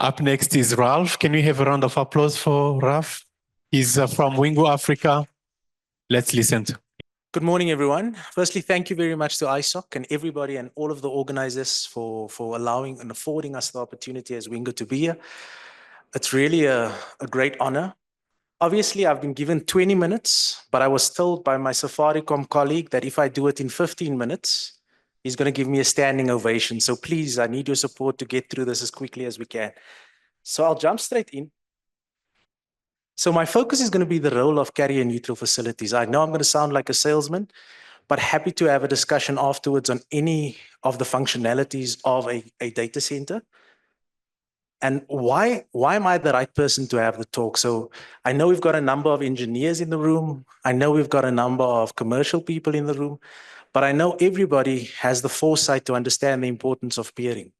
Up next is Ralph. Can we have a round of applause for Ralph? He's from Wingo Africa. Let's listen to. Good morning, everyone. Firstly, thank you very much to ISOC and everybody and all of the organizers for allowing and affording us the opportunity as Wingo to be here. It's really a great honor. Obviously, I've been given 20 minutes, but I was told by my Safaricom colleague that if I do it in 15 minutes, he's going to give me a standing ovation. So please, I need your support to get through this as quickly as we can. So I'll jump straight in. So my focus is going to be the role of carrier neutral facilities. I know I'm going to sound like a salesman, but happy to have a discussion afterwards on any of the functionalities of a data center. And why am I the right person to have the talk? So I know we've got a number of engineers in the room. I know we've got a number of commercial people in the room, but I know everybody has the foresight to understand the importance of peering.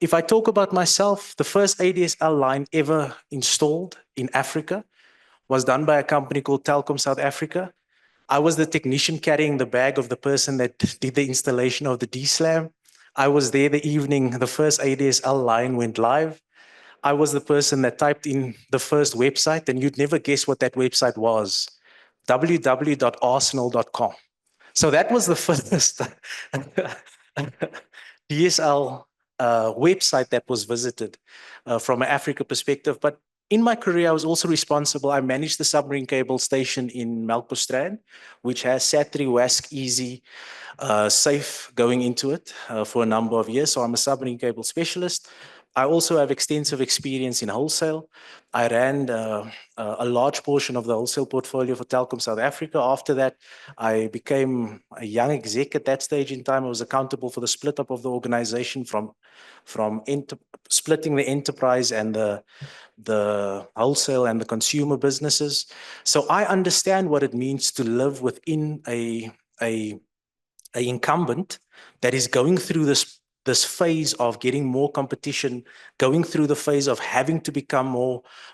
If I talk about myself, the first ADSL line ever installed in Africa was done by a company called Telkom South Africa. I was the technician carrying the bag of the person that did the installation of the DSLAM. I was there the evening the first ADSL line went live. I was the person that typed in the first website, and you'd never guess what that website was, www.arsenal.com. So that was the first DSL website that was visited from an Africa perspective. But in my career, I was also responsible. I managed the submarine cable station in Melkbosstrand, which has SAT3, WASC, Easy, Safe going into it for a number of years. So I'm a submarine cable specialist. I also have extensive experience in wholesale. I ran a large portion of the wholesale portfolio for Telkom South Africa. After that, I became a young exec at that stage in time. I was accountable for the split up of the organization from splitting the enterprise and the wholesale and the consumer businesses. So I understand what it means to live within a incumbent that is going through this phase of getting more competition, going through the phase of having to become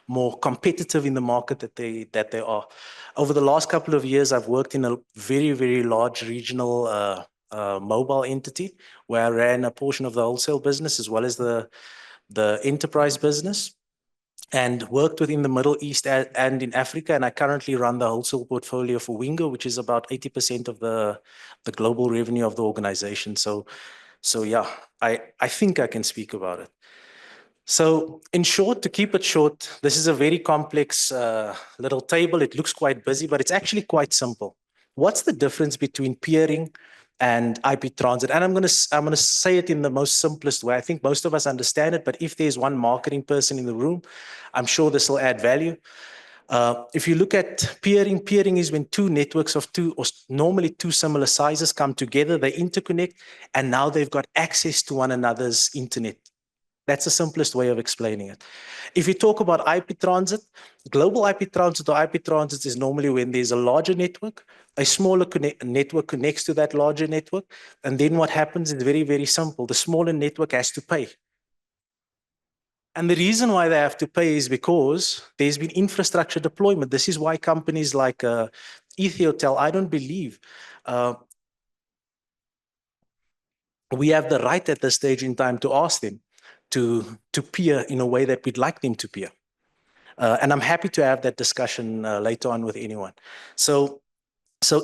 more competitive in the market that they are. Over the last couple of years, I've worked in a very, very large regional mobile entity where I ran a portion of the wholesale business as well as the enterprise business, and worked within the Middle East and in Africa. And I currently run the wholesale portfolio for Wingo, which is about 80% of the global revenue of the organization. So yeah, I think I can speak about it. So in short, to keep it short, this is a very complex little table. It looks quite busy, but it's actually quite simple. What's the difference between peering and IP transit? And I'm going to say it in the most simplest way. I think most of us understand it, but if there's one marketing person in the room, I'm sure this will add value. If you look at peering is when two networks of normally two similar sizes come together, they interconnect, and now they've got access to one another's internet. That's the simplest way of explaining it. If you talk about IP transit, global IP transit or IP transit is normally when there's a larger network, a smaller network connects to that larger network, and then what happens is very, very simple. The smaller network has to pay. And the reason why they have to pay is because there's been infrastructure deployment. This is why companies like Ethiotel, I don't believe, we have the right at this stage in time to ask them to peer in a way that we'd like them to peer. And I'm happy to have that discussion later on with anyone. So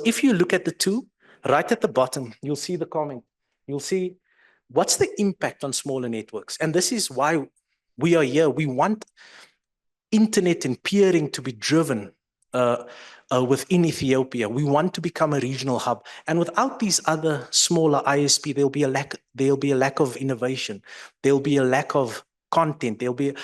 if you look at the two, right at the bottom, you'll see the comment. You'll see what's the impact on smaller networks. And this is why we are here. We want internet and peering to be driven within Ethiopia. We want to become a regional hub. And without these other smaller ISP, there'll be a lack of innovation. There'll be a lack of content. You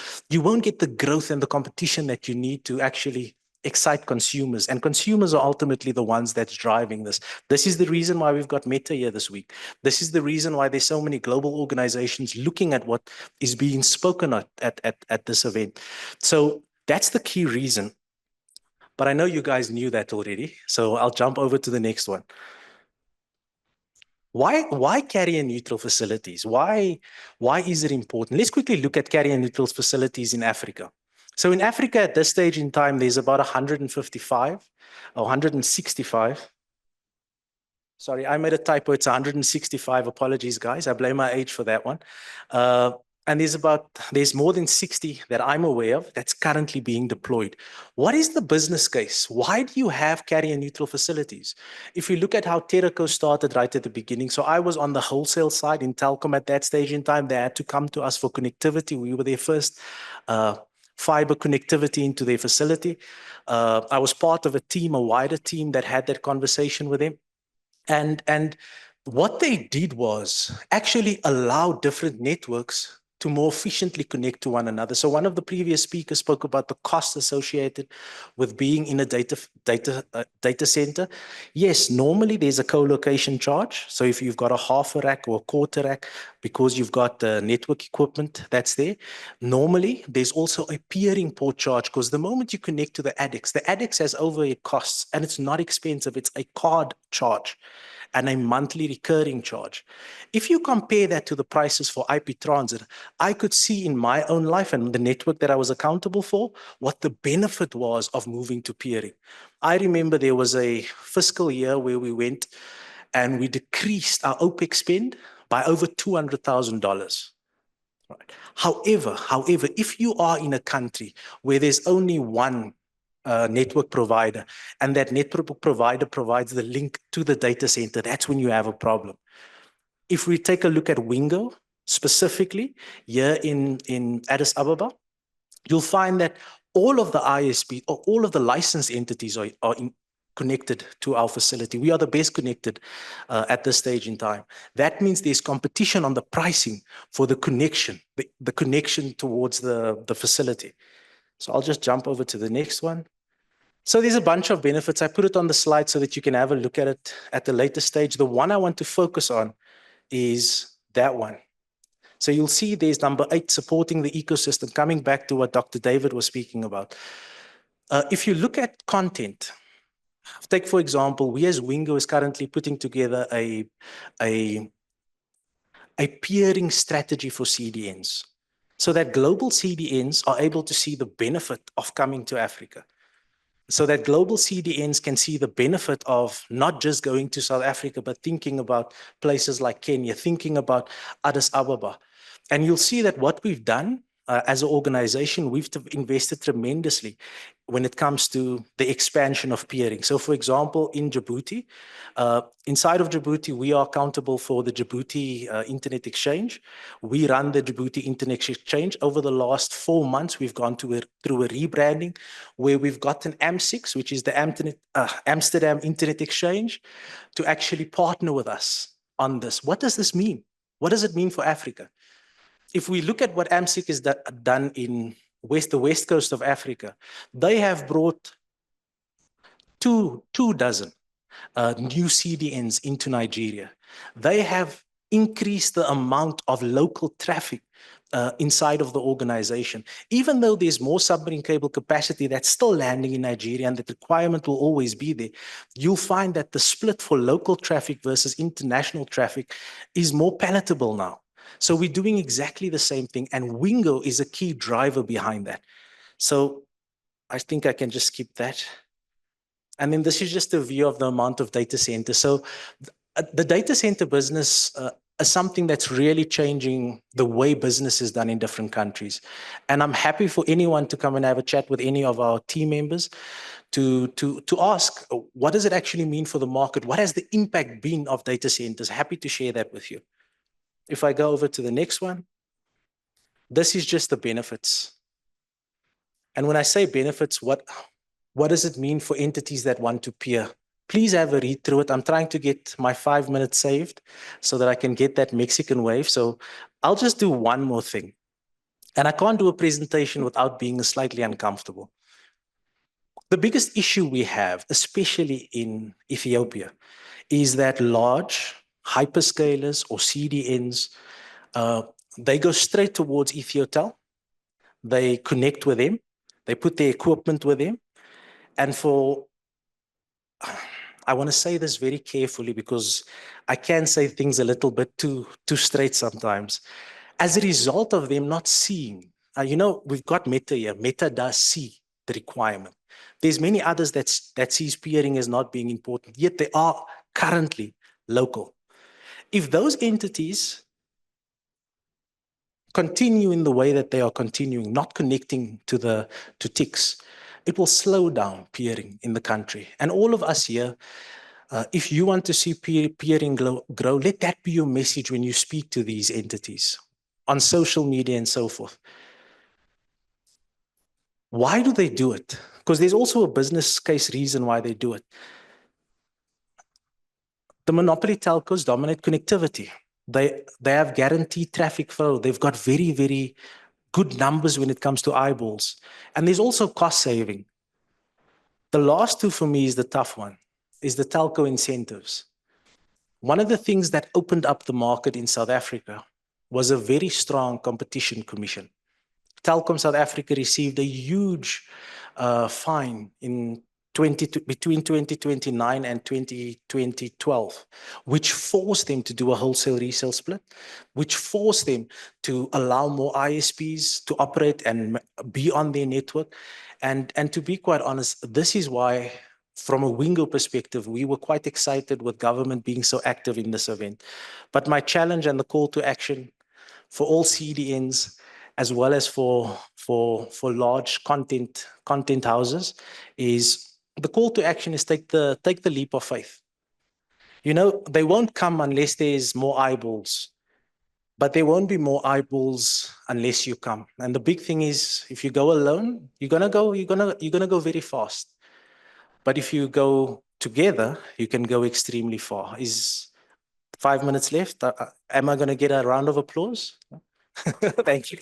won't get the growth and the competition that you need to actually excite consumers. And consumers are ultimately the ones that's driving this. This is the reason why we've got Meta here this week. This is the reason why there's so many global organizations looking at what is being spoken at this event. So that's the key reason. But I know you guys knew that already, so I'll jump over to the next one. Why carrier neutral facilities? Why is it important? Let's quickly look at carrier neutral facilities in Africa. So in Africa at this stage in time, there's about 155 or 165. Sorry, I made a typo. It's 165. Apologies, guys. I blame my age for that one. And there's more than 60 that I'm aware of that's currently being deployed. What is the business case? Why do you have carrier neutral facilities? If you look at how Terraco started right at the beginning, so I was on the wholesale side in Telkom at that stage in time. They had to come to us for connectivity. We were their first fiber connectivity into their facility. I was part of a wider team that had that conversation with them. And what they did was actually allow different networks to more efficiently connect to one another. So one of the previous speakers spoke about the cost associated with being in a data center. Yes, normally there's a co-location charge. So if you've got a half a rack or a quarter rack, because you've got the network equipment that's there, normally there's also a peering port charge, because the moment you connect to the ADX has overhead costs, and it's not expensive. It's a card charge and a monthly recurring charge. If you compare that to the prices for IP transit, I could see in my own life and the network that I was accountable for, what the benefit was of moving to peering. I remember there was a fiscal year where we went and we decreased our OPEX spend by over $200,000. Right. However, if you are in a country where there's only one network provider, and that network provider provides the link to the data center, that's when you have a problem. If we take a look at Wingo, specifically here in Addis Ababa, you'll find that all of the ISP, or all of the licensed entities are connected to our facility. We are the best connected at this stage in time. That means there's competition on the pricing for the connection, the connection towards the facility. So I'll just jump over to the next one. So there's a bunch of benefits. I put it on the slide so that you can have a look at it at the later stage. The one I want to focus on is that one. So you'll see there's number 8, supporting the ecosystem, coming back to what Dr. David was speaking about. If you look at content, take for example, we as Wingo is currently putting together a peering strategy for CDNs, so that global CDNs are able to see the benefit of coming to Africa. So that global CDNs can see the benefit of not just going to South Africa, but thinking about places like Kenya, thinking about Addis Ababa. And you'll see that what we've done as an organization, we've invested tremendously when it comes to the expansion of peering. So for example, in Djibouti, inside of Djibouti, we are accountable for the Djibouti Internet Exchange. We run the Djibouti Internet Exchange. Over the last 4 months, we've gone through a rebranding where we've gotten AMSIX, which is the Amsterdam Internet Exchange, to actually partner with us on this. What does this mean? What does it mean for Africa? If we look at what AMSIC has done in the west coast of Africa, they have brought two dozen new CDNs into Nigeria. They have increased the amount of local traffic inside of the organization. Even though there's more submarine cable capacity that's still landing in Nigeria, and the requirement will always be there, you'll find that the split for local traffic versus international traffic is more palatable now. So we're doing exactly the same thing, and Wingo is a key driver behind that. So I think I can just skip that. And then this is just a view of the amount of data centers. So the data center business is something that's really changing the way business is done in different countries. And I'm happy for anyone to come and have a chat with any of our team members to ask, what does it actually mean for the market? What has the impact been of data centers? Happy to share that with you. If I go over to the next one, this is just the benefits. And when I say benefits, what does it mean for entities that want to peer? Please have a read through it. I'm trying to get my 5 minutes saved so that I can get that Mexican wave. So I'll just do one more thing. And I can't do a presentation without being slightly uncomfortable. The biggest issue we have, especially in Ethiopia, is that large hyperscalers or CDNs, they go straight towards Ethiotel. They connect with them. They put their equipment with them. And I want to say this very carefully because I can say things a little bit too straight sometimes. As a result of them not seeing, we've got Meta here. Meta does see the requirement. There's many others that sees peering as not being important, yet they are currently local. If those entities continue in the way that they are continuing, not connecting to TICS, it will slow down peering in the country. And all of us here, if you want to see peering grow, let that be your message when you speak to these entities on social media and so forth. Why do they do it? Because there's also a business case reason why they do it. The monopoly telcos dominate connectivity. They have guaranteed traffic flow. They've got very, very good numbers when it comes to eyeballs. And there's also cost saving. The last two for me is the tough one, is the telco incentives. One of the things that opened up the market in South Africa was a very strong competition commission. Telkom South Africa received a huge fine in between 2029 and 2012, which forced them to do a wholesale resale split, which forced them to allow more ISPs to operate and be on their network. And to be quite honest, this is why, from a Wingo perspective, we were quite excited with government being so active in this event. But my challenge and the call to action for all CDNs, as well as for large content houses, is the call to action is take the leap of faith. You know, they won't come unless there's more eyeballs, but there won't be more eyeballs unless you come. And the big thing is, if you go alone, you're gonna go very fast. But if you go together, you can go extremely far. Is 5 minutes left? Am I going to get a round of applause? Thank you.